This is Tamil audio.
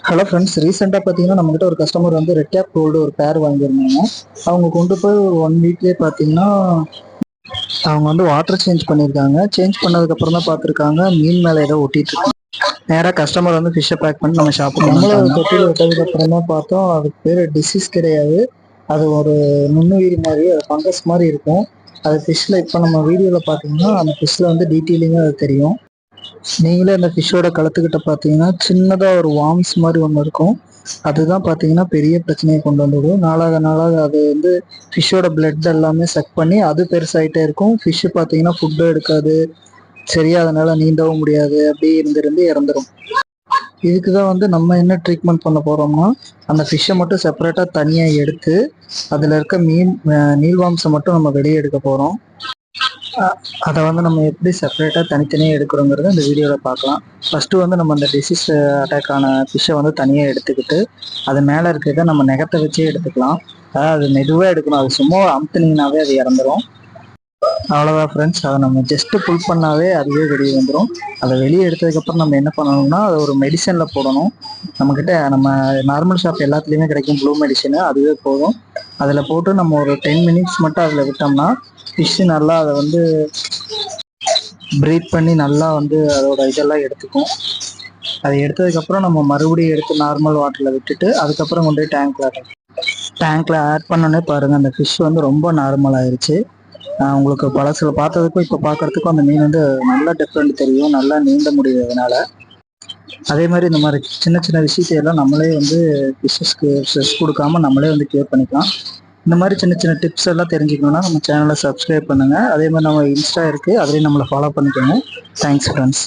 ஹலோ ஃப்ரெண்ட்ஸ், ரீசெண்டாக பார்த்தீங்கன்னா நம்மகிட்ட ஒரு கஸ்டமர் வந்து ரெட் கேப் கோல்டு ஒரு பேர் வாங்கியிருந்தாங்க. அவங்க கொண்டு போய் ஒரு 1 வீக்லேயே பார்த்தீங்கன்னா அவங்க வந்து வாட்டர் சேஞ்ச் பண்ணியிருக்காங்க. சேஞ்ச் பண்ணதுக்கப்புறம் தான் பார்த்துருக்காங்க மீன் மேலே ஏதோ ஒட்டிட்டு இருக்கு. நேராக கஸ்டமர் வந்து ஃபிஷ்ஷை பேக் பண்ணி நம்ம ஷாப்புக்கு நம்மளும் தொட்டியில் விட்டதுக்கப்புறம் தான் பார்த்தோம். அதுக்கு பேர் டிசீஸ் கிடையாது, அது ஒரு நுண்ணுயிரி மாதிரி, அது ஃபங்கஸ் மாதிரி இருக்கும். அது ஃபிஷ்ஷில் இப்போ நம்ம வீடியோவில் பார்த்தீங்கன்னா அந்த ஃபிஷ்ஷில் வந்து டீட்டெயிலிங்காக அது தெரியும். நீங்களே அந்த ஃபிஷ்ஷோட கழுத்துக்கிட்ட பார்த்தீங்கன்னா சின்னதாக ஒரு வார்ம்ஸ் மாதிரி ஒன்று இருக்கும். அதுதான் பார்த்தீங்கன்னா பெரிய பிரச்சனையை கொண்டு வந்துடும். நாளாக நாளாக அது வந்து ஃபிஷ்ஷோட பிளட் எல்லாமே சக் பண்ணி அது பெருசாகிட்டே இருக்கும். ஃபிஷ்ஷு பார்த்தீங்கன்னா ஃபுட்டு எடுக்காது, சரியா அதனால நீந்தவும் முடியாது, அப்படியே இருந்திருந்து இறந்துடும். இதுக்கு தான் வந்து நம்ம என்ன ட்ரீட்மெண்ட் பண்ண போகிறோம்னா, அந்த ஃபிஷ்ஷை மட்டும் செப்பரேட்டாக தனியாக எடுத்து அதில் இருக்க நீள்வாம்ஸை மட்டும் நம்ம வெளியே எடுக்க போகிறோம். அதை வந்து நம்ம எப்படி செப்பரேட்டாக தனித்தனியாக எடுக்கிறோங்கிறத இந்த வீடியோவில் பார்க்கலாம். ஃபஸ்ட்டு வந்து நம்ம அந்த டிசீஸ் அட்டாக் ஆன ஃபிஷ்ஷை வந்து தனியாக எடுத்துக்கிட்டு அது மேலே இருக்கிறத நம்ம நகத்தை வச்சே எடுத்துக்கலாம். அதாவது அது மெதுவாக எடுக்கணும், அது சும்மா அமுத்துனீங்கனாவே அது இறந்துடும். அவ்வளோதான் ஃப்ரெண்ட்ஸ், அதை நம்ம ஜஸ்ட்டு புல் பண்ணாவே அதுவே வெளியே வந்துடும். அதை வெளியே எடுத்ததுக்கப்புறம் நம்ம என்ன பண்ணணும்னா அதை ஒரு மெடிசனில் போடணும். நம்மக்கிட்ட நம்ம நார்மல் ஷாப் எல்லாத்துலேயுமே கிடைக்கும் ப்ளூ மெடிசனு, அதுவே போதும். அதில் போட்டு நம்ம ஒரு 10 மினிட்ஸ் மட்டும் அதில் விட்டோம்னா ஃபிஷ்ஷு நல்லா அதை வந்து ப்ரீத் பண்ணி நல்லா வந்து அதோட இதெல்லாம் எடுத்துக்கும். அதை எடுத்ததுக்கப்புறம் நம்ம மறுபடியும் எடுத்து நார்மல் வாட்டரில் விட்டுட்டு அதுக்கப்புறம் கொண்டு போய் டேங்க்கில் ஆட் பண்ணோன்னே பாருங்கள், அந்த ஃபிஷ் வந்து ரொம்ப நார்மல் ஆயிடுச்சு. உங்களுக்கு பழசில் பார்த்ததுக்கும் இப்போ பார்க்குறதுக்கும் அந்த மீன் வந்து நல்லா டிஃப்ரெண்ட் தெரியும், நல்லா நீந்த முடியும் அதனால. அதே மாதிரி இந்த மாதிரி சின்ன சின்ன விஷயத்தையெல்லாம் நம்மளே வந்து ஃபிஷ்ஷஸ்க்கு ஸ்ட்ரெஸ் கொடுக்காம நம்மளே வந்து கேர் பண்ணிக்கலாம். இந்த மாதிரி சின்ன சின்ன டிப்ஸ் எல்லாம் தெரிஞ்சுக்கணுன்னா நம்ம சேனலை சப்ஸ்கிரைப் பண்ணுங்கள். அதே மாதிரி நம்ம இன்ஸ்டா இருக்குது, அதுலேயும் நம்மளை ஃபாலோ பண்ணிக்கோங்க. Thanks friends.